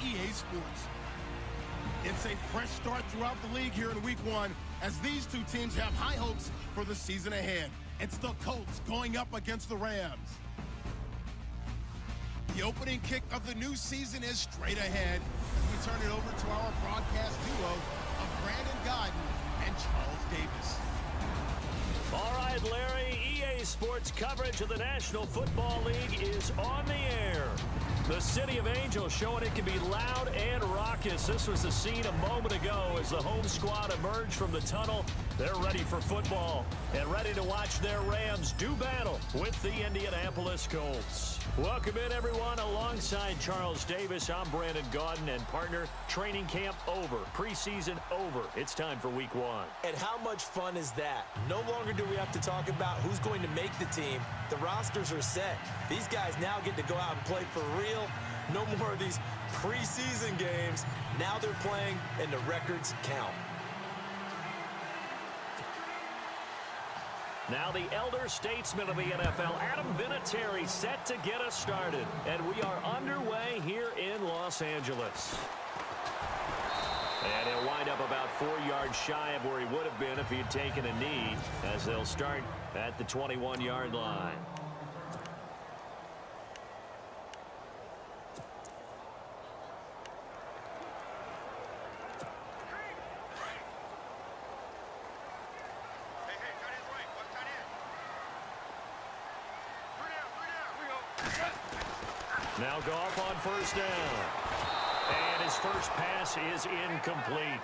EA Sports. It's a fresh start throughout the league here in Week 1 as these two teams have high hopes for the season ahead. It's the Colts going up against the Rams. The opening kick of the new season is straight ahead as we turn it over to our broadcast duo of Brandon Godden and Charles Davis. All right, Larry, EA Sports coverage of the National Football League is on the air. The City of Angels showing it can be loud and raucous. This was the scene a moment ago as the home squad emerged from the tunnel. They're ready for football and ready to watch their Rams do battle with the Indianapolis Colts. Welcome in, everyone. Alongside Charles Davis, I'm Brandon Godden, and partner, training camp over, preseason over. It's time for Week 1. And how much fun is that? No longer do we have to talk about who's going to make the team. The rosters are set. These guys now get to go out and play for real. No more of these preseason games. Now they're playing, and the records count. Now the elder statesman of the NFL, Adam Vinatieri, set to get us started. And we are underway here in Los Angeles. And he'll wind up about 4 yards shy of where he would have been if he had taken a knee, as they'll start at the 21-yard line. Now Goff on first down. And his first pass is incomplete.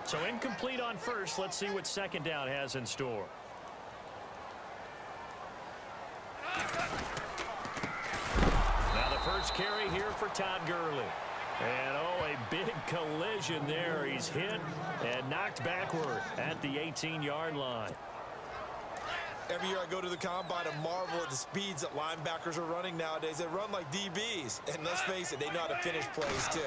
So incomplete on first. Let's see what second down has in store. Now the first carry here for Todd Gurley. And, oh, a big collision there. He's hit and knocked backward at the 18-yard line. Every year I go to the combine and marvel at the speeds that linebackers are running nowadays. They run like DBs. And let's face it, they know how to finish plays, too.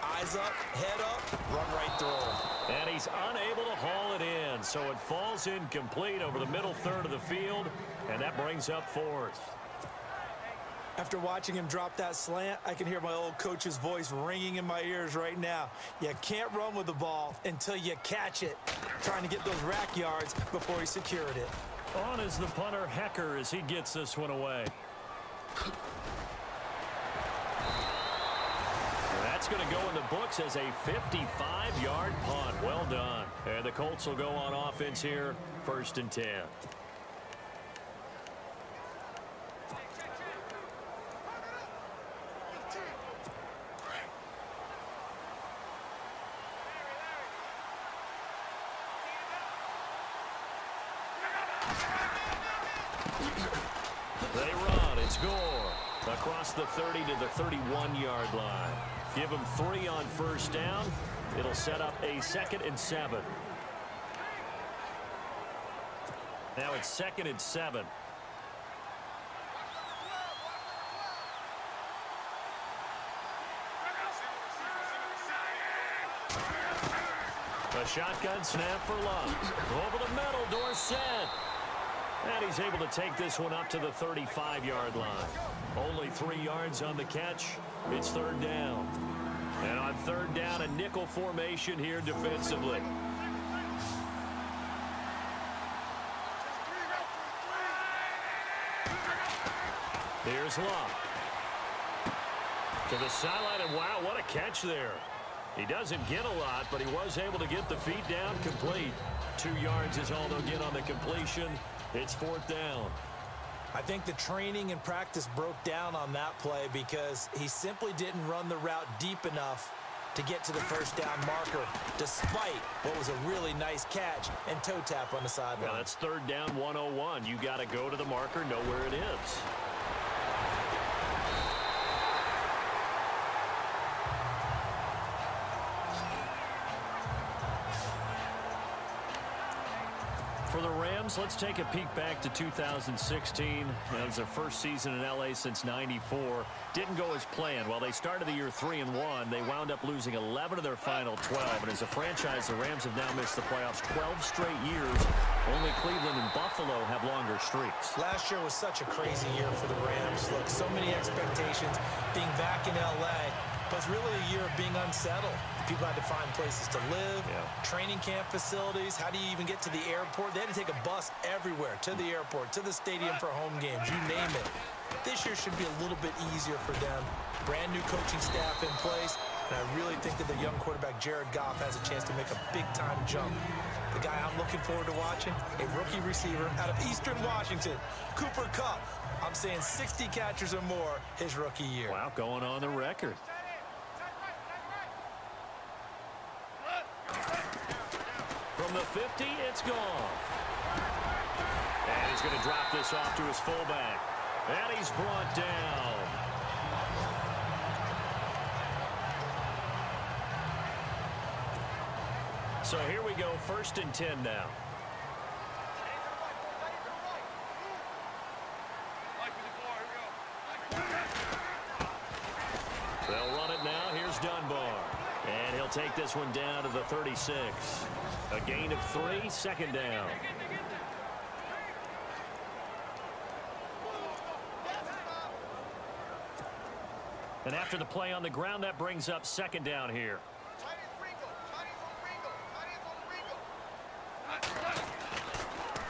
Eyes up, head up, run right through them. And he's unable to haul it in. So it falls incomplete over the middle third of the field. And that brings up fourth. After watching him drop that slant, I can hear my old coach's voice ringing in my ears right now. You can't run with the ball until you catch it. Trying to get those rack yards before he secured it. On is the punter, Hecker, as he gets this one away. That's going to go in the books as a 55-yard punt. Well done. And the Colts will go on offense here, 1st and 10. They run and score across the 30 to the 31-yard line. Give them 3 on first down. It'll set up a 2nd and 7. Now it's 2nd and 7. A shotgun snap for Love. Over the middle, Dorsett. And he's able to take this one up to the 35-yard line. Only 3 yards on the catch. It's 3rd down. And on 3rd down, a nickel formation here defensively. Here's Love. To the sideline, and wow, what a catch there. He doesn't get a lot, but he was able to get the feet down complete. 2 yards is all they'll get on the completion. It's 4th down. I think the training and practice broke down on that play because he simply didn't run the route deep enough to get to the first down marker, despite what was a really nice catch and toe tap on the sideline. Yeah, that's 3rd down 101. You got to go to the marker, know where it is. For the Rams, let's take a peek back to 2016. That was their first season in L.A. since '94. Didn't go as planned. While they started the year 3-1, they wound up losing 11 of their final 12. And as a franchise, the Rams have now missed the playoffs 12 straight years. Only Cleveland and Buffalo have longer streaks. Last year was such a crazy year for the Rams. Look, so many expectations being back in L.A., but it's really a year of being unsettled. People had to find places to live, training camp facilities. How do you even get to the airport? They had to take a bus everywhere, to the airport, to the stadium for home games, you name it. This year should be a little bit easier for them. Brand new coaching staff in place, and I really think that the young quarterback, Jared Goff, has a chance to make a big-time jump. The guy I'm looking forward to watching, a rookie receiver out of Eastern Washington, Cooper Kupp. I'm saying 60 catchers or more his rookie year. Wow, going on the record. From the 50, it's Goff. And he's going to drop this off to his fullback. And he's brought down. So here we go, 1st and 10 now. They'll run it now. Here's Dunbar. And he'll take this one down to the 36. A gain of 3, 2nd down. And after the play on the ground, that brings up 2nd down here.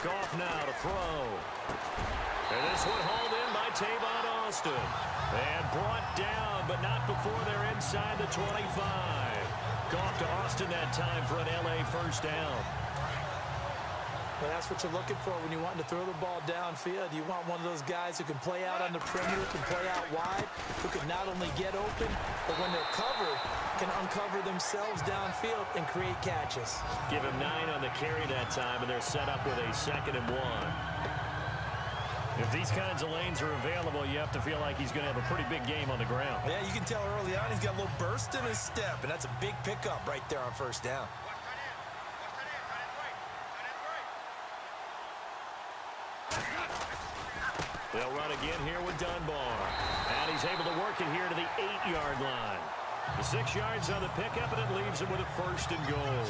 Goff now to throw. And this one hauled in by Tavon Austin. And brought down, but not before they're inside the 25. Goff to Austin that time for an LA 1st down. Well, that's what you're looking for when you're wanting to throw the ball downfield. You want one of those guys who can play out on the perimeter, can play out wide, who can not only get open, but when they're covered, can uncover themselves downfield and create catches. Give him 9 on the carry that time, and they're set up with a 2nd and 1. If these kinds of lanes are available, you have to feel like he's going to have a pretty big game on the ground. Yeah, you can tell early on he's got a little burst in his step, and that's a big pickup right there on 1st down. They'll run again here with Dunbar. And he's able to work it here to the 8-yard line. The 6 yards on the pickup, and it leaves him with a 1st and goal.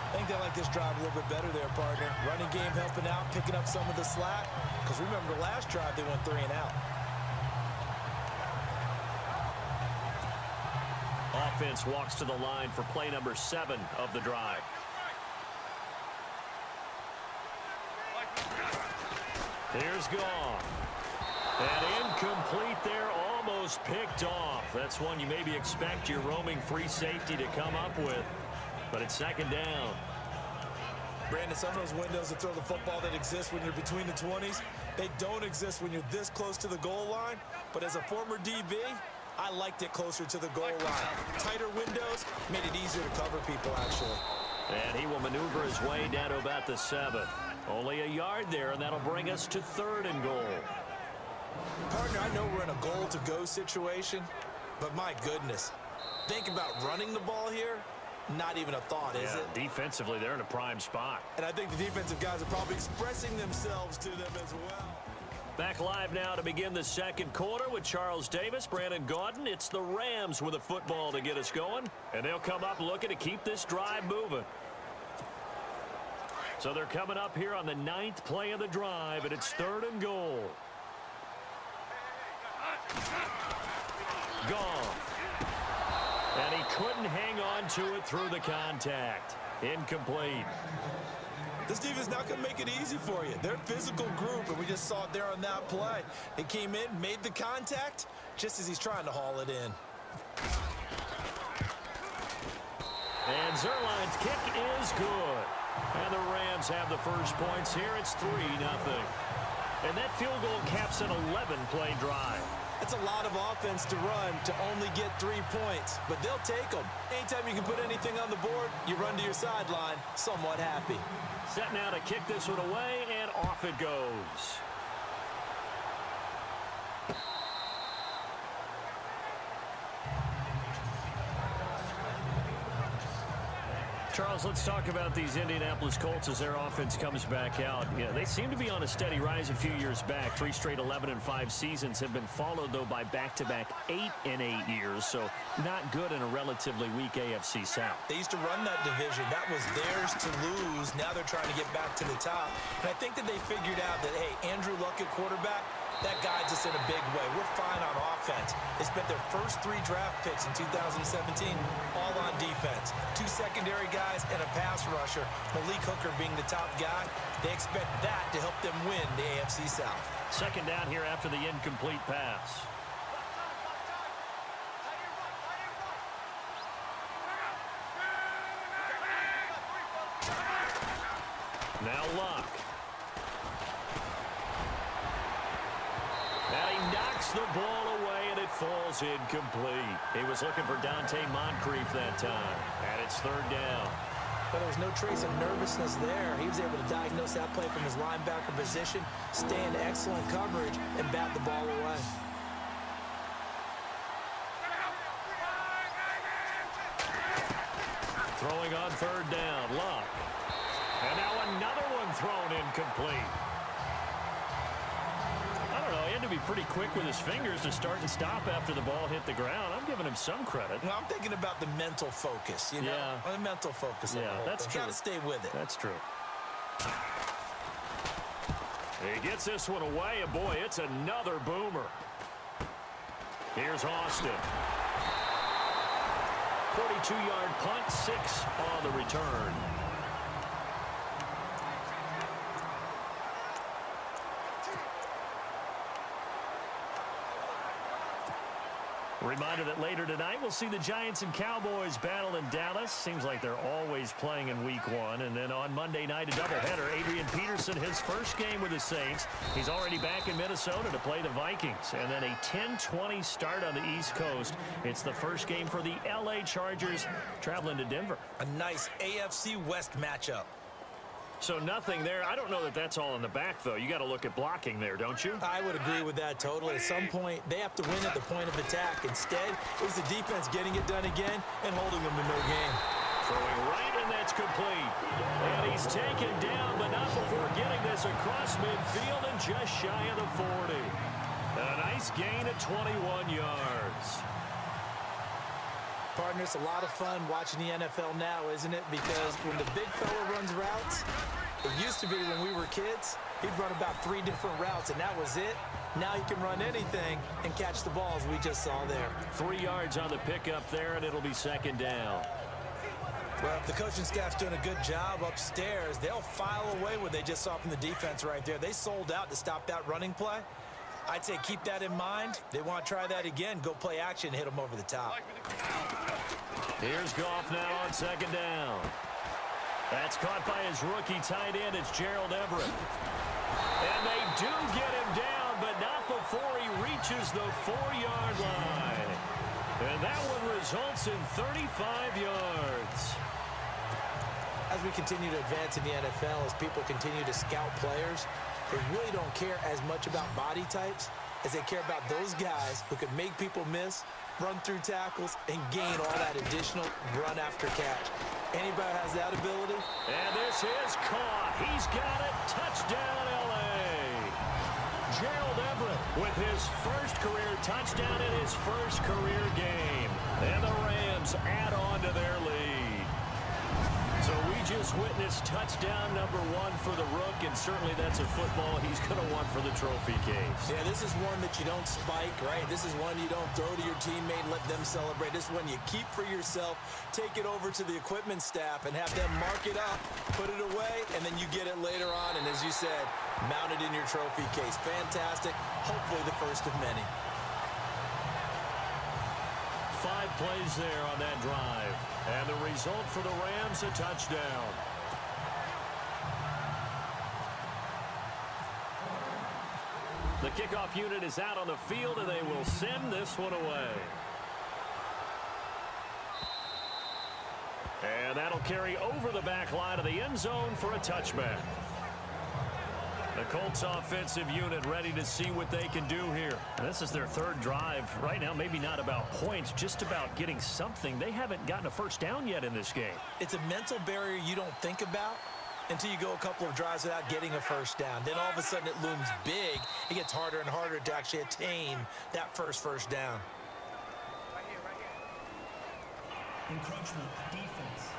I think they like this drive a little bit better there, partner. Running game helping out, picking up some of the slack. Because remember, last drive they went 3 and out. Offense walks to the line for play number 7 of the drive. Here's Goff. And incomplete there, almost picked off. That's one you maybe expect your roaming free safety to come up with. But it's 2nd down. Brandon, some of those windows to throw the football that exist when you're between the 20s, they don't exist when you're this close to the goal line. But as a former DB, I liked it closer to the goal line. Tighter windows made it easier to cover people, actually. And he will maneuver his way down to about the 7. Only a yard there, and that'll bring us to 3rd and goal. Partner, I know we're in a goal-to-go situation, but my goodness. Think about running the ball here. Not even a thought, is it? Defensively, they're in a prime spot. And I think the defensive guys are probably expressing themselves to them as well. Back live now to begin the 2nd quarter with Charles Davis, Brandon Gaudin. It's the Rams with a football to get us going, and they'll come up looking to keep this drive moving. So they're coming up here on the 9th play of the drive, and it's 3rd and goal. Goff. And he couldn't hang on to it through the contact. Incomplete. This defense not going to make it easy for you. They're a physical group, and we just saw it there on that play. They came in, made the contact, just as he's trying to haul it in. And Zerline's kick is good. And the Rams have the first points here. It's 3-0. And that field goal caps an 11-play drive. It's a lot of offense to run to only get 3 points, but they'll take them. Anytime you can put anything on the board, you run to your sideline somewhat happy. Set now to kick this one away, and off it goes. Charles, let's talk about these Indianapolis Colts as their offense comes back out. Yeah, they seem to be on a steady rise a few years back. 3 straight 11-5 seasons have been followed, though, by back-to-back 8-8 years. So not good in a relatively weak AFC South. They used to run that division. That was theirs to lose. Now they're trying to get back to the top. And I think that they figured out that, hey, Andrew Luck at quarterback, that guides us in a big way. We're fine on offense. They spent their first 3 draft picks in 2017 all on defense. 2 secondary guys and a pass rusher, Malik Hooker being the top guy. They expect that to help them win the AFC South. Second down here after the incomplete pass. Now Luck. And he knocks the ball away, and it falls incomplete. He was looking for Dante Moncrief that time, and it's 3rd down. But there was no trace of nervousness there. He was able to diagnose that play from his linebacker position, stay in excellent coverage, and bat the ball away. Throwing on 3rd down, Luck. And now another one thrown incomplete. I don't know, he had to be pretty quick with his fingers to start and stop after the ball hit the ground. I'm giving him some credit. Well, I'm thinking about the mental focus, you know? Yeah. The mental focus. Yeah, that's true. Got to stay with it. That's true. He gets this one away, and boy, it's another boomer. Here's Austin. 42-yard punt, 6 on the return. Reminder that later tonight we'll see the Giants and Cowboys battle in Dallas. Seems like they're always playing in week 1. And then on Monday night, a doubleheader. Adrian Peterson, his first game with the Saints. He's already back in Minnesota to play the Vikings. And then a 10:20 start on the East Coast. It's the first game for the L.A. Chargers traveling to Denver. A nice AFC West matchup. So nothing there. I don't know that that's all in the back, though. You got to look at blocking there, don't you? I would agree with that totally. At some point, they have to win at the point of attack. Instead, it was the defense getting it done again and holding them to no gain. Throwing right, and that's complete. And he's taken down, but not before getting this across midfield and just shy of the 40. A nice gain at 21 yards. Partner, it's a lot of fun watching the NFL now, isn't it? Because when the big fella runs routes, it used to be when we were kids, he'd run about 3 different routes, and that was it. Now he can run anything and catch the balls we just saw there. 3 yards on the pickup there, and it'll be 2nd down. Well, if the coaching staff's doing a good job upstairs, they'll file away what they just saw from the defense right there. They sold out to stop that running play. I'd say keep that in mind. They want to try that again. Go play action, hit them over the top. Here's Goff now on 2nd down. That's caught by his rookie tight end. It's Gerald Everett. And they do get him down, but not before he reaches the 4-yard line. And that one results in 35 yards. As we continue to advance in the NFL, as people continue to scout players, they really don't care as much about body types as they care about those guys who can make people miss, run through tackles, and gain all that additional run after catch. Anybody has that ability? And this is caught. He's got it. Touchdown, L.A. Gerald Everett with his first career touchdown in his first career game. And the Rams add on to their lead. So we just witnessed touchdown number 1 for the Rook, and certainly that's a football he's going to want for the trophy case. Yeah, this is one that you don't spike, right? This is one you don't throw to your teammate and let them celebrate. This is one you keep for yourself, take it over to the equipment staff and have them mark it up, put it away, and then you get it later on, and as you said, mount it in your trophy case. Fantastic. Hopefully the first of many. 5 plays there on that drive. And the result for the Rams, a touchdown. The kickoff unit is out on the field, and they will send this one away. And that'll carry over the back line of the end zone for a touchback. The Colts offensive unit ready to see what they can do here. This is their third drive. Right now, maybe not about points, just about getting something. They haven't gotten a first down yet in this game. It's a mental barrier you don't think about until you go a couple of drives without getting a first down. Then all of a sudden it looms big. It gets harder and harder to actually attain that first down. Encroachment defense.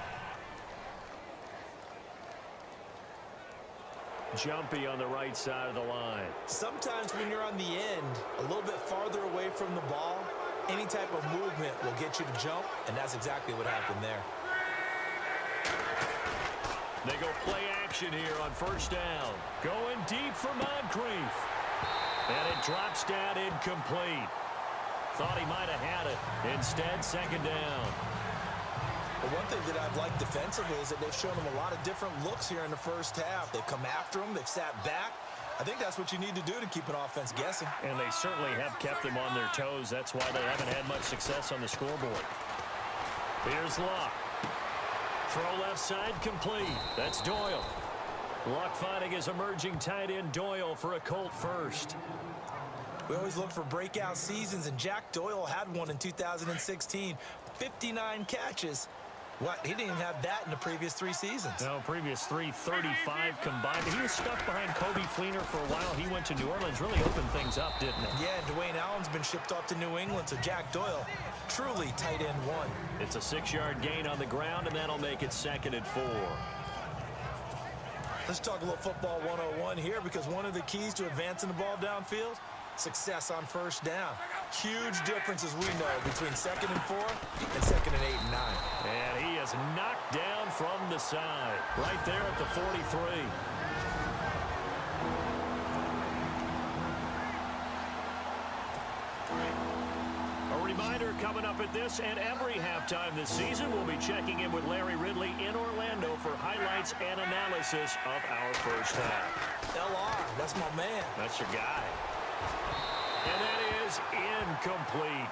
Jumpy on the right side of the line. Sometimes when you're on the end, a little bit farther away from the ball, any type of movement will get you to jump, and that's exactly what happened there. They go play action here on first down. Going deep for Moncrief. And it drops down incomplete. Thought he might have had it. Instead, second down. But one thing that I've liked defensively is that they've shown them a lot of different looks here in the first half. They've come after them. They've sat back. I think that's what you need to do to keep an offense guessing. And they certainly have kept them on their toes. That's why they haven't had much success on the scoreboard. Here's Luck. Throw left side complete. That's Doyle. Luck finding his emerging tight end Doyle for a Colt first. We always look for breakout seasons, and Jack Doyle had one in 2016. 59 catches. What? He didn't even have that in the previous 3 seasons. No, previous 3, 35 combined. He was stuck behind Kobe Fleener for a while. He went to New Orleans, really opened things up, didn't it? Yeah, Dwayne Allen's been shipped off to New England, so Jack Doyle, truly tight end 1. It's a 6-yard gain on the ground, and that'll make it 2nd and 4. Let's talk a little football 101 here, because one of the keys to advancing the ball downfield, success on first down. Huge difference, as we know, between 2nd and 4 and 2nd and 8 and 9. And he is knocked down from the side, right there at the 43. A reminder coming up at this and every halftime this season, we'll be checking in with Larry Ridley in Orlando for highlights and analysis of our first half. LR, that's my man. That's your guy. And that is incomplete.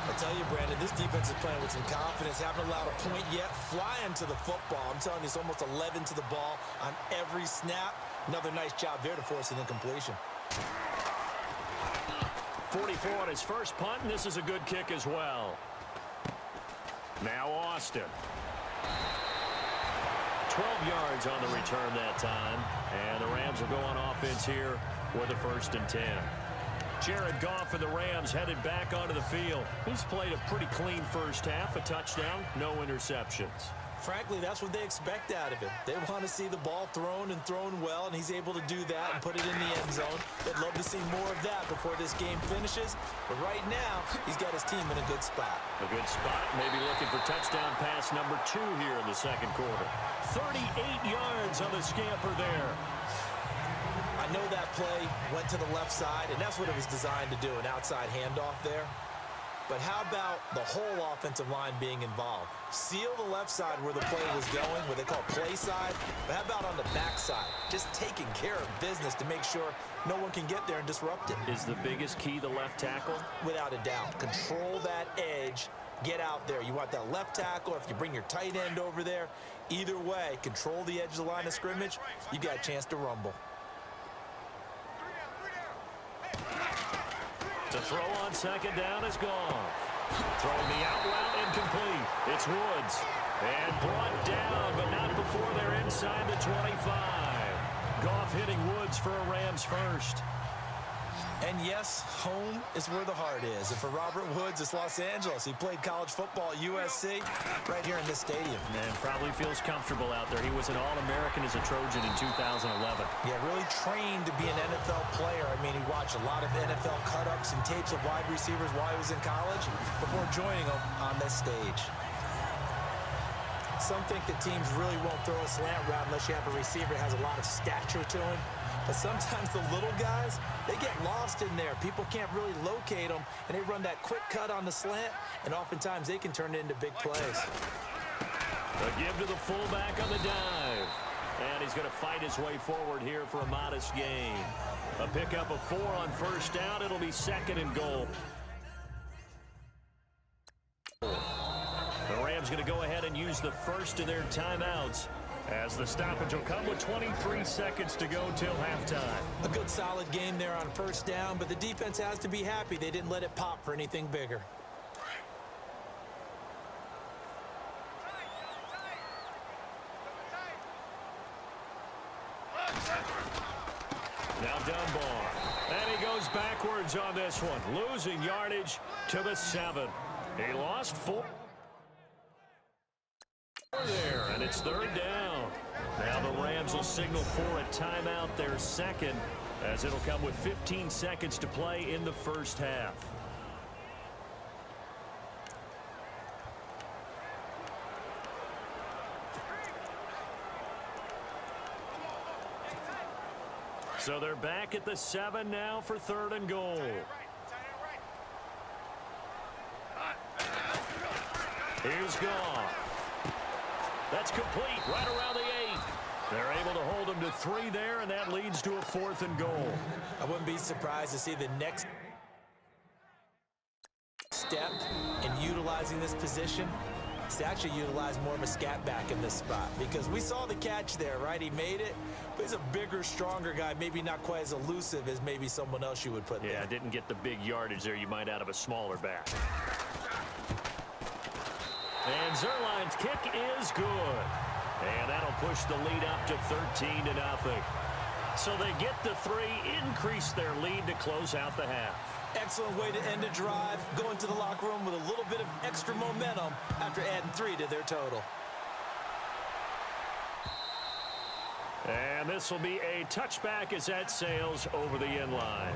I tell you, Brandon, this defense is playing with some confidence. Haven't allowed a point yet. Flying to the football. I'm telling you, it's almost 11 to the ball on every snap. Another nice job there to force an incompletion. 44 on his first punt, and this is a good kick as well. Now Austin. 12 yards on the return that time. And the Rams will go on offense here with a 1st and 10. Jared Goff and the Rams headed back onto the field. He's played a pretty clean first half, a touchdown, no interceptions. Frankly, that's what they expect out of him. They want to see the ball thrown and thrown well, and he's able to do that and put it in the end zone. They'd love to see more of that before this game finishes. But right now, he's got his team in a good spot. A good spot, maybe looking for touchdown pass number 2 here in the 2nd quarter. 38 yards on the scamper there. I know that play went to the left side, and that's what it was designed to do, an outside handoff there. But how about the whole offensive line being involved? Seal the left side where the play was going, what they call play side. But how about on the back side? Just taking care of business to make sure no one can get there and disrupt it. Is the biggest key the left tackle? Without a doubt. Control that edge. Get out there. You want that left tackle. If you bring your tight end over there, either way, control the edge of the line of scrimmage. You got a chance to rumble. To throw on 2nd down is Goff. Throwing the out route incomplete. It's Woods. And brought down, but not before they're inside the 25. Goff hitting Woods for a Rams first. And yes, home is where the heart is. And for Robert Woods, it's Los Angeles. He played college football at USC right here in this stadium. And probably feels comfortable out there. He was an All-American as a Trojan in 2011. Yeah, really trained to be an NFL player. I mean, he watched a lot of NFL cut-ups and tapes of wide receivers while he was in college before joining them on this stage. Some think that teams really won't throw a slant route unless you have a receiver that has a lot of stature to him. But sometimes the little guys, they get lost in there. People can't really locate them, and they run that quick cut on the slant, and oftentimes they can turn it into big plays. A give to the fullback on the dive. And he's going to fight his way forward here for a modest gain. A pickup of 4 on first down. It'll be 2nd and goal. The Rams going to go ahead and use the first of their timeouts. As the stoppage will come with 23 seconds to go till halftime. A good solid game there on first down, but the defense has to be happy they didn't let it pop for anything bigger. Now Dunbar. And he goes backwards on this one, losing yardage to the 7. He lost 4 there, and it's third down. Now the Rams will signal for a timeout, their second, as it'll come with 15 seconds to play in the first half. So they're back at the 7 now for third and goal. Here's Goff. That's complete right around the 8. They're able to hold him to 3 there, and that leads to a 4th and goal. I wouldn't be surprised to see the next step in utilizing this position is to actually utilize more of a scat back in this spot, because we saw the catch there, right? He made it, but he's a bigger, stronger guy, maybe not quite as elusive as maybe someone else you would put there. Yeah, didn't get the big yardage there you might out of a smaller back. And Zerline's kick is good. And that'll push the lead up to 13-0. So they get the 3, increase their lead to close out the half. Excellent way to end a drive, going to the locker room with a little bit of extra momentum after adding 3 to their total. And this will be a touchback as that sails over the end line.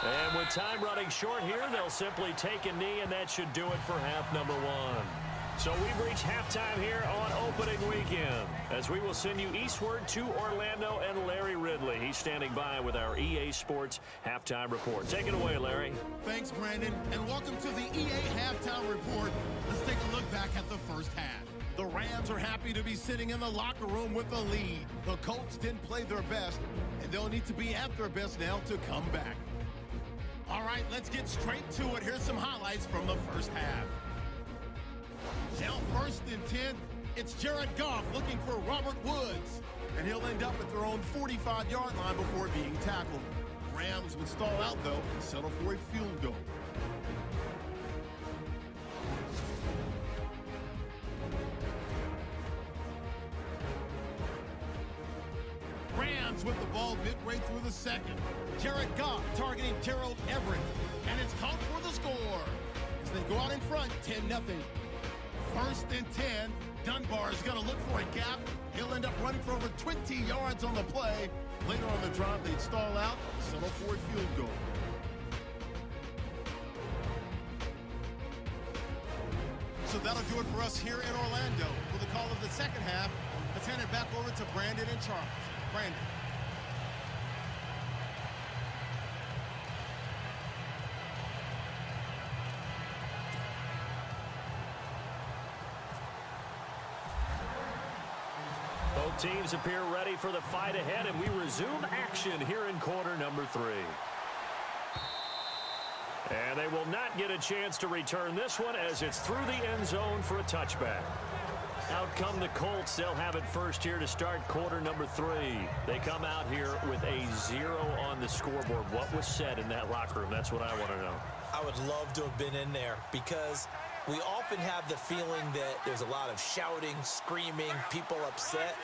And with time running short here, they'll simply take a knee, and that should do it for half number 1. So we've reached halftime here on opening weekend, as we will send you eastward to Orlando and Larry Ridley. He's standing by with our EA Sports Halftime Report. Take it away, Larry. Thanks, Brandon, and welcome to the EA Halftime Report. Let's take a look back at the first half. The Rams are happy to be sitting in the locker room with the lead. The Colts didn't play their best, and they'll need to be at their best now to come back. All right, let's get straight to it. Here's some highlights from the first half. Now 1st and 10, it's Jared Goff looking for Robert Woods. And he'll end up at their own 45-yard line before being tackled. Rams would stall out, though, and settle for a field goal. Rams with the ball midway through the second. Jared Goff targeting Gerald Everett. And it's caught for the score as they go out in front, 10-0. 1st and 10. Dunbar is going to look for a gap. He'll end up running for over 20 yards on the play. Later on the drive, they'd stall out, settle for a field goal. So that'll do it for us here in Orlando. For the call of the second half, let's hand it back over to Brandon and Charles. Brandon. Both teams appear ready for the fight ahead, and we resume action here in quarter number 3. And they will not get a chance to return this one as it's through the end zone for a touchback. Out come the Colts. They'll have it first here to start quarter number 3. They come out here with a 0 on the scoreboard. What was said in that locker room? That's what I want to know. I would love to have been in there, because we often have the feeling that there's a lot of shouting, screaming, people upset.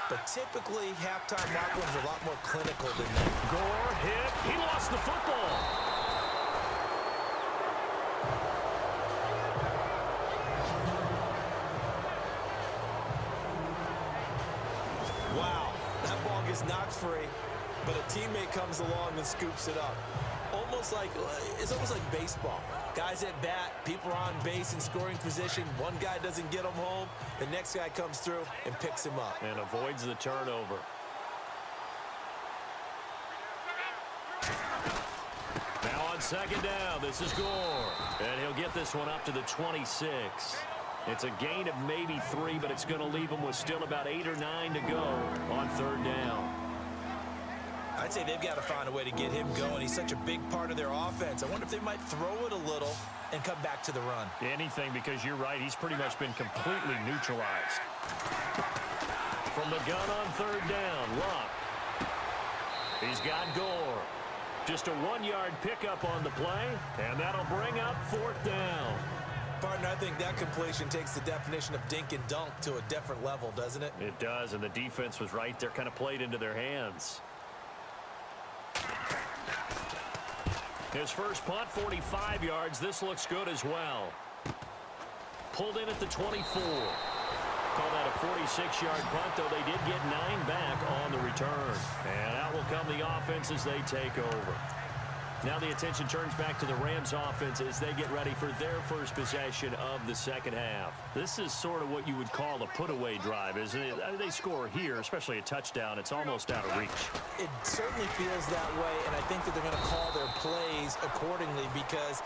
But typically, halftime locker rooms are a lot more clinical than that. Gore hit. He lost the football. Wow, that ball gets knocked free, but a teammate comes along and scoops it up. It's almost like baseball. Guys at bat, people are on base in scoring position. One guy doesn't get him home. The next guy comes through and picks him up. And avoids the turnover. Now on second down, this is Gore. And he'll get this one up to the 26. It's a gain of maybe 3, but it's going to leave them with still about 8 or 9 to go on 3rd down. I'd say they've got to find a way to get him going. He's such a big part of their offense. I wonder if they might throw it a little and come back to the run. Anything, because you're right. He's pretty much been completely neutralized. From the gun on 3rd down, Luck. He's got Gore. Just a 1-yard pickup on the play, and that'll bring up 4th down. Partner, I think that completion takes the definition of dink and dunk to a different level, doesn't it? It does, and the defense was right there, kind of played into their hands. His first punt, 45 yards. This looks good as well. Pulled in at the 24. Call that a 46-yard punt, though they did get 9 back on the return. And out will come the offense as they take over. Now the attention turns back to the Rams offense as they get ready for their first possession of the second half. This is sort of what you would call a put-away drive, isn't it? They score here, especially a touchdown. It's almost out of reach. It certainly feels that way, and I think that they're going to call their plays accordingly, because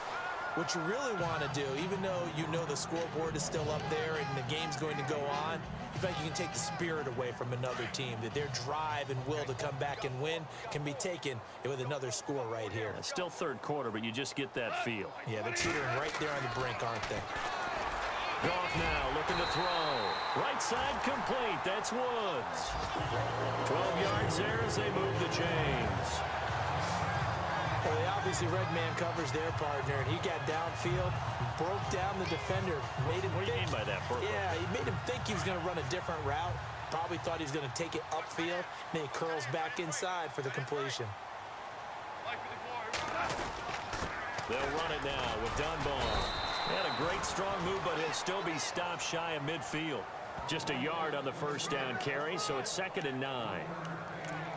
what you really want to do, even though you know the scoreboard is still up there and the game's going to go on, you feel like you can take the spirit away from another team, that their drive and will to come back and win can be taken with another score right here. It's still 3rd quarter, but you just get that feel. Yeah, they're teetering right there on the brink, aren't they? Goff now looking to throw. Right side complete. That's Woods. 12 yards there as they move the chains. Well, they obviously red man covers their partner, and he got downfield, broke down the defender, made him What do you think, mean by that, Burko? Yeah, he made him think he was going to run a different route. Probably thought he was going to take it upfield, and then he curls back inside for the completion. They'll run it now with Dunbar. He had a great strong move, but he'll still be stopped shy of midfield. Just a yard on the first down carry, so it's 2nd and 9.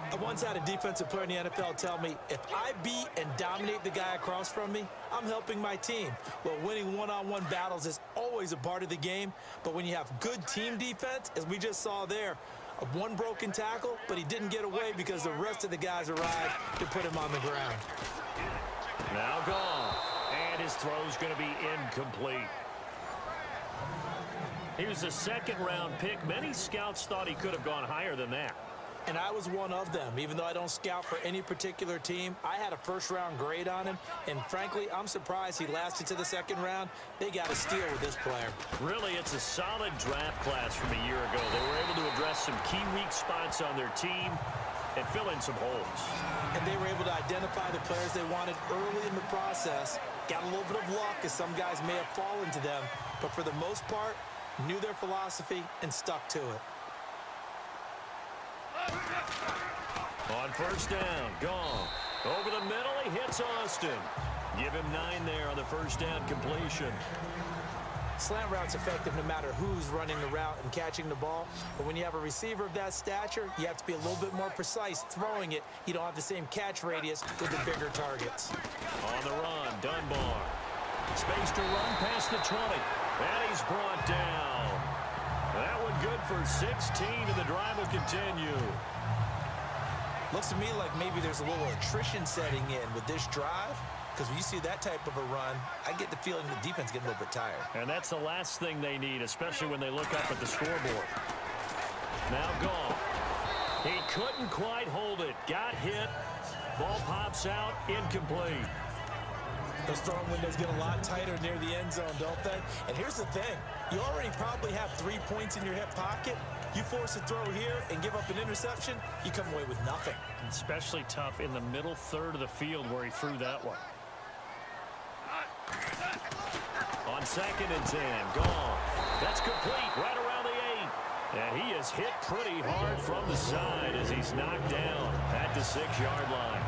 I once had a defensive player in the NFL tell me, if I beat and dominate the guy across from me, I'm helping my team. Well, winning one-on-one battles is always a part of the game, but when you have good team defense, as we just saw there, one broken tackle, but he didn't get away because the rest of the guys arrived to put him on the ground. Now Goff, and his throw's going to be incomplete. He was a 2nd-round pick. Many scouts thought he could have gone higher than that. And I was one of them. Even though I don't scout for any particular team, I had a 1st-round grade on him. And frankly, I'm surprised he lasted to the 2nd round. They got a steal with this player. Really, it's a solid draft class from a year ago. They were able to address some key weak spots on their team and fill in some holes. And they were able to identify the players they wanted early in the process. Got a little bit of luck, as some guys may have fallen to them. But for the most part, knew their philosophy and stuck to it. On 1st down, Goff. Over the middle, he hits Austin. Give him 9 there on the 1st down completion. Slant route's effective no matter who's running the route and catching the ball. But when you have a receiver of that stature, you have to be a little bit more precise throwing it. You don't have the same catch radius with the bigger targets. On the run, Dunbar. Space to run past the 20. And he's brought down. That one good for 16, and the drive will continue. Looks to me like maybe there's a little attrition setting in with this drive, because when you see that type of a run, I get the feeling the defense getting a little bit tired. And that's the last thing they need, especially when they look up at the scoreboard. Now Goff. He couldn't quite hold it. Got hit. Ball pops out. Incomplete. Those throwing windows get a lot tighter near the end zone, don't they? And here's the thing. You already probably have 3 points in your hip pocket. You force a throw here and give up an interception, you come away with nothing. Especially tough in the middle 3rd of the field where he threw that one. On 2nd and 10, Goff. That's complete right around the 8. And he is hit pretty hard from the side as he's knocked down at the 6-yard line.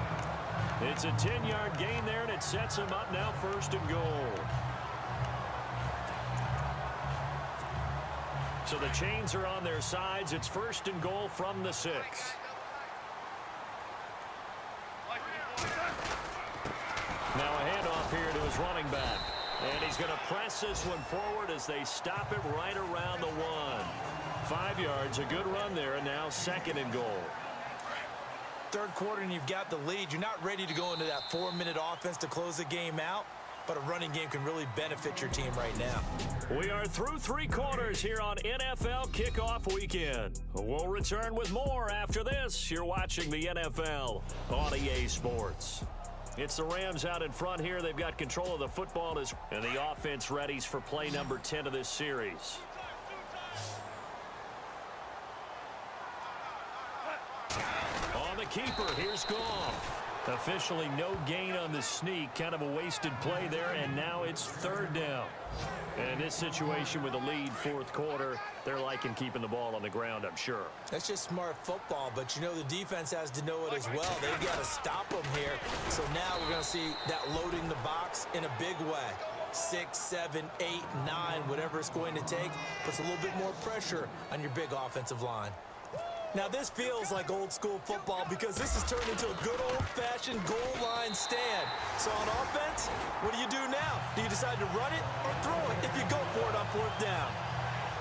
It's a 10-yard gain there, and it sets him up now 1st and goal. So the chains are on their sides. It's 1st and goal from the 6. Now a handoff here to his running back. And he's going to press this one forward as they stop it right around the 1. 5 yards, a good run there, and now 2nd and goal. 3rd quarter and you've got the lead. You're not ready to go into that 4-minute offense to close the game out. but a running game can really benefit your team right now. We are through 3 quarters here on NFL Kickoff Weekend. We'll return with more after this. You're watching the NFL on EA Sports. It's the Rams out in front here. They've got control of the football, and the offense readies for play number 10 of this series. On the keeper, here's Goff. Officially no gain on the sneak. Kind of a wasted play there, and now it's 3rd down. And in this situation with a lead 4th quarter, they're liking keeping the ball on the ground, I'm sure. That's just smart football, but you know the defense has to know it as well. They've got to stop them here. So now we're going to see that loading the box in a big way. 6, 7, 8, 9, whatever it's going to take, puts a little bit more pressure on your big offensive line. Now, this feels like old-school football because this has turned into a good old-fashioned goal line stand. So on offense, what do you do now? Do you decide to run it or throw it if you go for it on 4th down?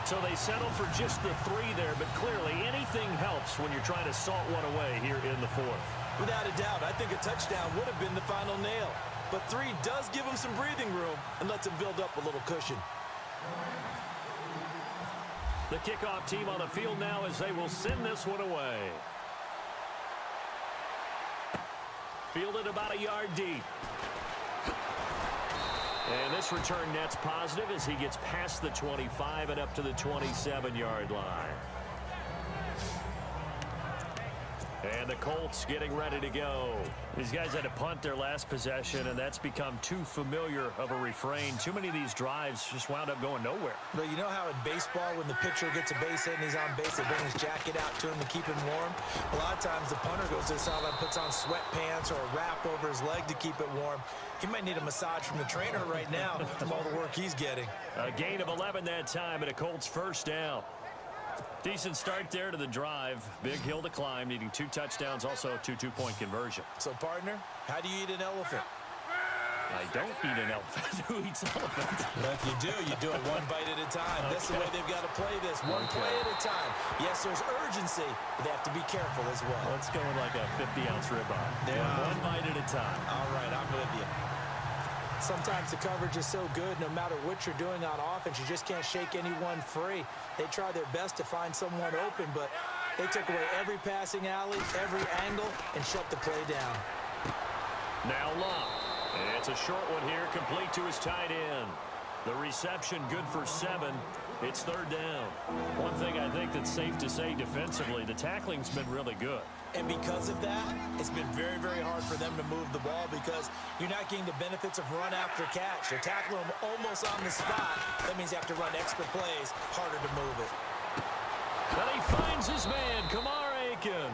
So they settled for just the 3 there, but clearly anything helps when you're trying to salt one away here in the 4th. Without a doubt, I think a touchdown would have been the final nail. But 3 does give them some breathing room and lets them build up a little cushion. The kickoff team on the field now as they will send this one away. Fielded about a yard deep. And this return net's positive as he gets past the 25 and up to the 27-yard line. And the Colts getting ready to go. These guys had to punt their last possession, and that's become too familiar of a refrain. Too many of these drives just wound up going nowhere. Well, you know how in baseball, when the pitcher gets a base hit and he's on base, they bring his jacket out to him to keep him warm? A lot of times the punter goes to the sideline, puts on sweatpants or a wrap over his leg to keep it warm. He might need a massage from the trainer right now from all the work he's getting. A gain of 11 that time, and a Colts 1st down. Decent start there to the drive. Big hill to climb, needing 2 touchdowns, also a 2-2-point conversion. So, partner, how do you eat an elephant? I don't eat an elephant. Who eats elephant? Well, if you do it 1 bite at a time. Okay. That's the way they've got to play this. One play at a time. Yes, there's urgency, but they have to be careful as well. Let's go with like a 50-ounce ribeye. One bite at a time. All right, I'm with you. Sometimes the coverage is so good, no matter what you're doing on offense, you just can't shake anyone free. They try their best to find someone open, but they took away every passing alley, every angle, and shut the play down. Now Locke. It's a short one here, complete to his tight end. The reception good for 7. It's 3rd down. One thing I think that's safe to say defensively, the tackling's been really good. And because of that, it's been very, very hard for them to move the ball because you're not getting the benefits of run after catch. They're tackling them almost on the spot. That means you have to run extra plays, harder to move it. But he finds his man, Kamar Aiken.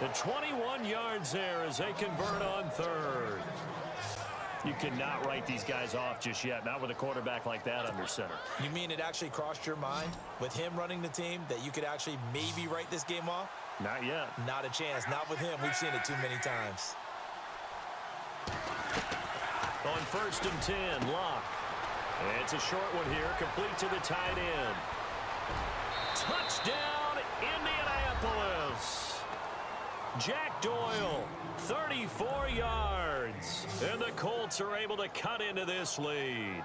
The 21 yards there as they convert on 3rd. You cannot write these guys off just yet, not with a quarterback like that under center. You mean it actually crossed your mind with him running the team that you could actually maybe write this game off? Not yet. Not a chance. Not with him. We've seen it too many times. On 1st and 10, Locke. It's a short one here, complete to the tight end. Touchdown, Indianapolis. Jack Doyle, 34 yards. And the Colts are able to cut into this lead.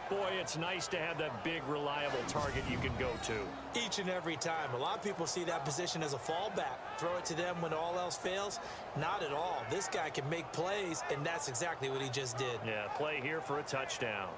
Boy, it's nice to have that big, reliable target you can go to. Each and every time. A lot of people see that position as a fallback. Throw it to them when all else fails. Not at all. This guy can make plays, and that's exactly what he just did. Yeah, play here for a touchdown.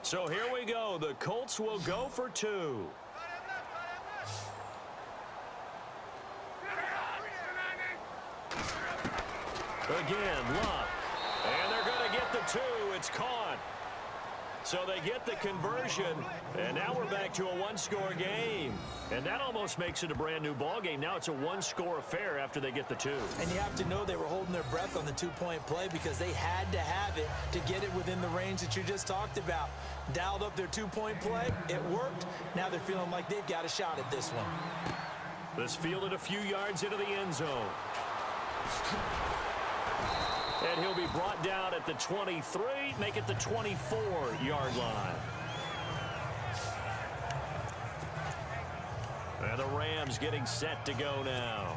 So here we go. The Colts will go for 2. Again, Luck. And they're going to get the 2. It's caught. So they get the conversion, and now we're back to a one-score game. And that almost makes it a brand-new ball game. Now it's a one-score affair after they get the 2. And you have to know they were holding their breath on the two-point play because they had to have it to get it within the range that you just talked about. Dialed up their two-point play. It worked. Now they're feeling like they've got a shot at this one. This fielded a few yards into the end zone. And he'll be brought down at the 23, make it the 24-yard line. And the Rams getting set to go now.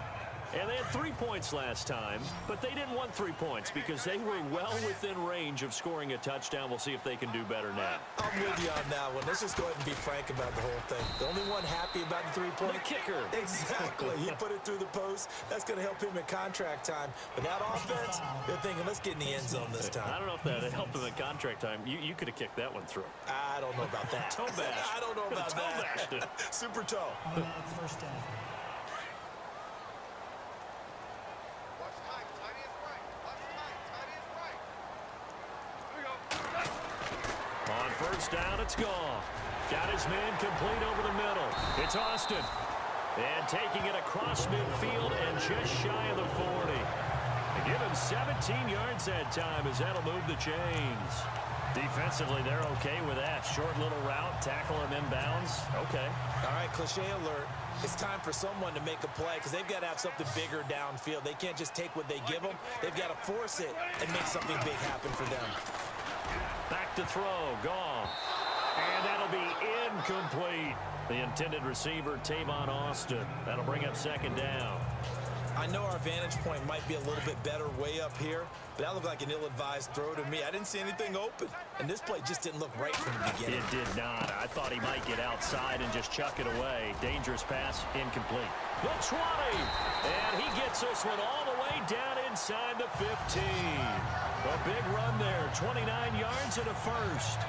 And they had 3 points last time, but they didn't want 3 points because they were well within range of scoring a touchdown. We'll see if they can do better now. I'm with you on that one. Let's just go ahead and be frank about the whole thing. The only one happy about the 3-point? The kicker. Exactly. He put it through the post. That's going to help him in contract time. But that offense, they're thinking, let's get in the end zone this time. I don't know if that helped him in contract time. You could have kicked that one through. I don't know about that. Toe bash. I don't know about that. Super toe. Automatic first down. On first down, it's Goff. Got his man complete over the middle. It's Austin. And taking it across midfield and just shy of the 40. They give him 17 yards that time as that'll move the chains. Defensively, they're okay with that. Short little route, tackle him inbounds. Okay. All right, cliche alert. It's time for someone to make a play because they've got to have something bigger downfield. They can't just take what they give them. They've got to force it and make something big happen for them. Back to throw, Goff. And that'll be incomplete. The intended receiver, Tavon Austin. That'll bring up second down. I know our vantage point might be a little bit better way up here, but that looked like an ill-advised throw to me. I didn't see anything open, and this play just didn't look right from the beginning. It did not. I thought he might get outside and just chuck it away. Dangerous pass, incomplete. The 20, and he gets this one all the way down inside the 15. A big run there, 29 yards and a first.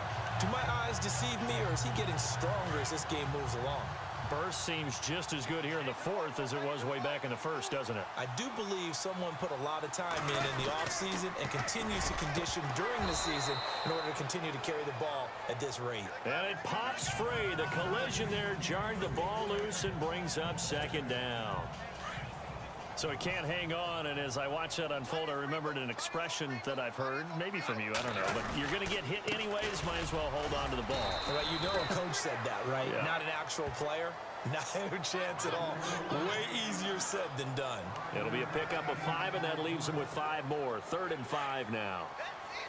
Do my eyes deceive me, or is he getting stronger as this game moves along? Burst seems just as good here in the fourth as it was way back in the first, doesn't it? I do believe someone put a lot of time in the offseason and continues to condition during the season in order to continue to carry the ball at this rate. And it pops free. The collision there jarred the ball loose and brings up second down. So he can't hang on, and as I watch that unfold, I remembered an expression that I've heard, maybe from you, I don't know, but you're going to get hit anyways, might as well hold on to the ball. Right, you know a coach said that, right? Yeah. Not an actual player. Not a chance at all. Way easier said than done. It'll be a pickup of 5, and that leaves them with 5 more. 3rd and 5 now.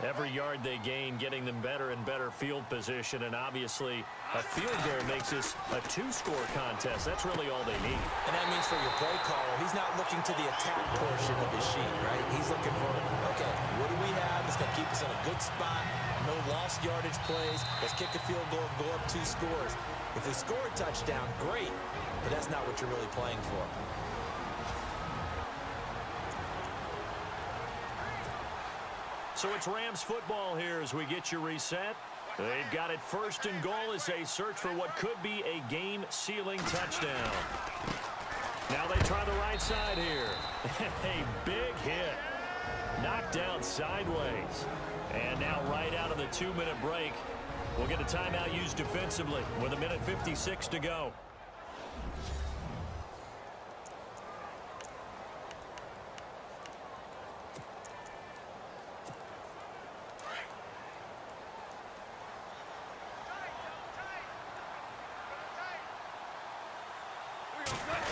Every yard they gain, getting them better and better field position, and obviously a field goal makes this a 2-score contest. That's really all they need. And that means for your play caller, he's not looking to the attack portion of his sheet, right? He's looking for, okay, what do we have that's going to keep us in a good spot? No lost yardage plays. Let's kick a field goal and go up 2 scores. If they score a touchdown, great, but that's not what you're really playing for. So it's Rams football here as we get you reset. They've got it 1st and goal as they search for what could be a game-sealing touchdown. Now they try the right side here. A big hit. Knocked out sideways. And now right out of the 2-minute break, we'll get a timeout used defensively with 1:56 to go.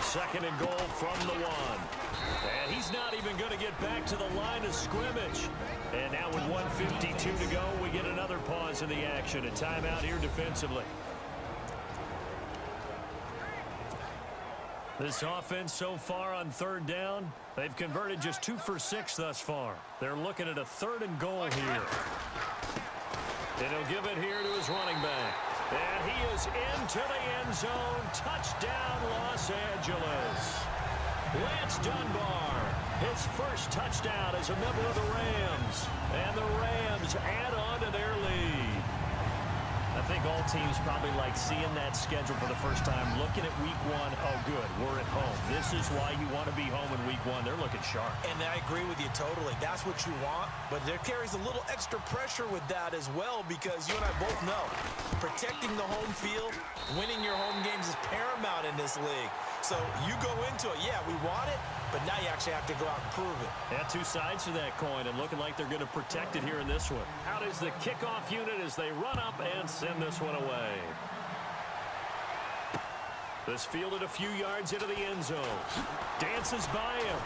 Second and goal from the 1. And he's not even going to get back to the line of scrimmage. And now with 1:52 to go, we get another pause in the action. A timeout here defensively. This offense so far on 3rd down, they've converted just 2 for 6 thus far. They're looking at a 3rd and goal here. And he'll give it here to his running back. And he is into the end zone. Touchdown, Los Angeles. Lance Dunbar, his first touchdown as a member of the Rams. And the Rams add on to their lead. I think all teams probably like seeing that schedule for the first time, looking at week 1. Oh, good, we're at home. This is why you want to be home in week 1. They're looking sharp. And I agree with you totally. That's what you want, but there carries a little extra pressure with that as well because you and I both know protecting the home field, winning your home games is paramount in this league. So you go into it, yeah, we want it, but now you actually have to go out and prove it. Yeah, 2 sides to that coin, and looking like they're going to protect it here in this one. Out is the kickoff unit as they run up and send this one away. This fielded a few yards into the end zone. Dances by him.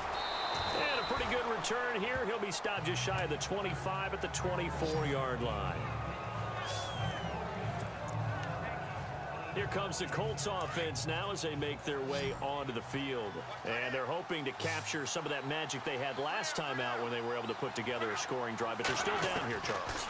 And a pretty good return here. He'll be stopped just shy of the 25 at the 24-yard line. Here comes the Colts offense now as they make their way onto the field. And they're hoping to capture some of that magic they had last time out when they were able to put together a scoring drive. But they're still down here, Charles.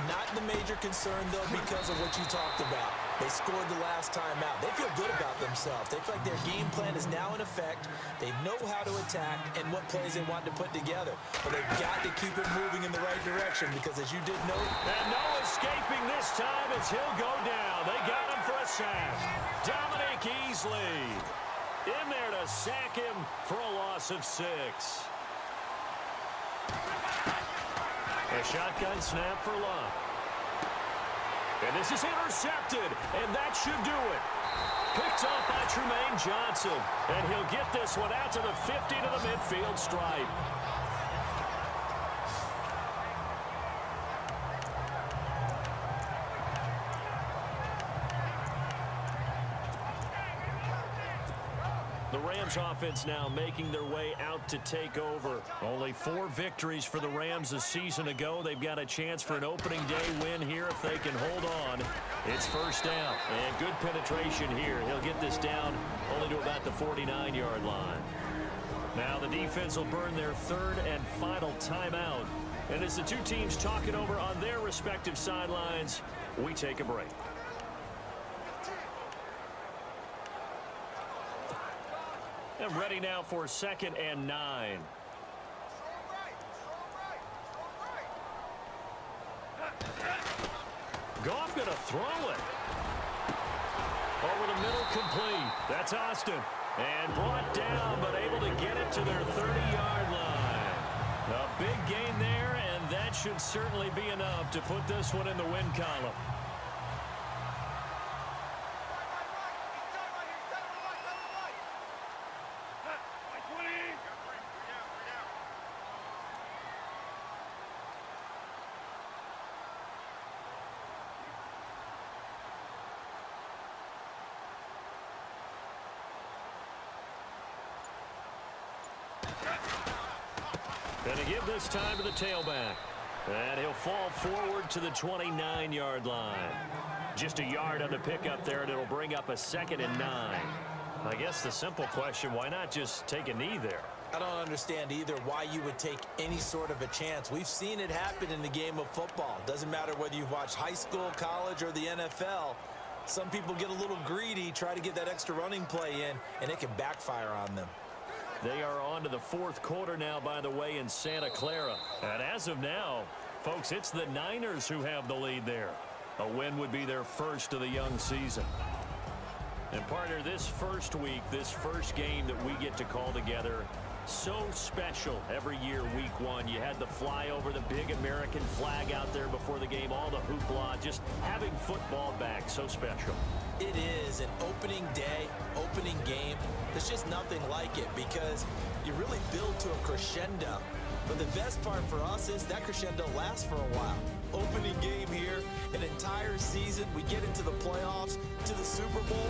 Not the major concern, though, because of what you talked about. They scored the last time out. They feel good about themselves. They feel like their game plan is now in effect. They know how to attack and what plays they want to put together. But they've got to keep it moving in the right direction because, as you did note... And no escaping this time as he'll go down. They got him for a sack. Dominic Easley in there to sack him for a loss of 6. A shotgun snap for Luck. And this is intercepted, and that should do it. Picked off by Trumaine Johnson, and he'll get this one out to the 50 to the midfield stripe. The Rams offense now making their way out to take over. Only 4 victories for the Rams a season ago. They've got a chance for an opening day win here if they can hold on. It's first down, and good penetration here. He'll get this down only to about the 49-yard line. Now the defense will burn their 3rd and final timeout. And as the two teams talk it over on their respective sidelines, we take a break. And ready now for 2nd and 9. Goff going to throw it. Over the middle, complete. That's Austin. And brought down, but able to get it to their 30-yard line. A big gain there, and that should certainly be enough to put this one in the win column. And to give this time to the tailback. And he'll fall forward to the 29-yard line. Just a yard on the pickup there, and it'll bring up a 2nd and 9. I guess the simple question, why not just take a knee there? I don't understand either why you would take any sort of a chance. We've seen it happen in the game of football. Doesn't matter whether you've watched high school, college, or the NFL. Some people get a little greedy, try to get that extra running play in, and it can backfire on them. They are on to the 4th quarter now, by the way, in Santa Clara. And as of now, folks, it's the Niners who have the lead there. A win would be their first of the young season. And partner, this first week, this first game that we get to call together, so special every year, week 1. You had the flyover, the big American flag out there before the game, all the hoopla, just having football back, so special. It is an opening day, opening game. There's just nothing like it because you really build to a crescendo. But the best part for us is that crescendo lasts for a while. Opening game here, an entire season. We get into the playoffs, to the Super Bowl.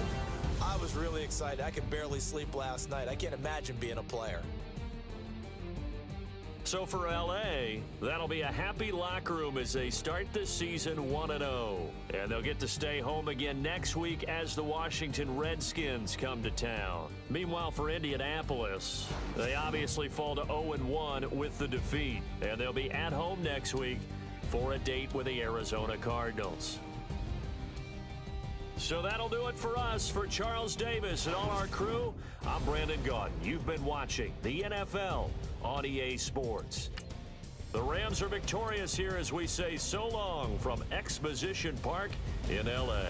I was really excited. I could barely sleep last night. I can't imagine being a player. So for LA, that'll be a happy locker room as they start the season 1-0. And they'll get to stay home again next week as the Washington Redskins come to town. Meanwhile, for Indianapolis, they obviously fall to 0-1 with the defeat. And they'll be at home next week for a date with the Arizona Cardinals. So that'll do it for us. For Charles Davis and all our crew, I'm Brandon Gaudin. You've been watching the NFL on EA Sports. The Rams are victorious here as we say so long from Exposition Park in LA.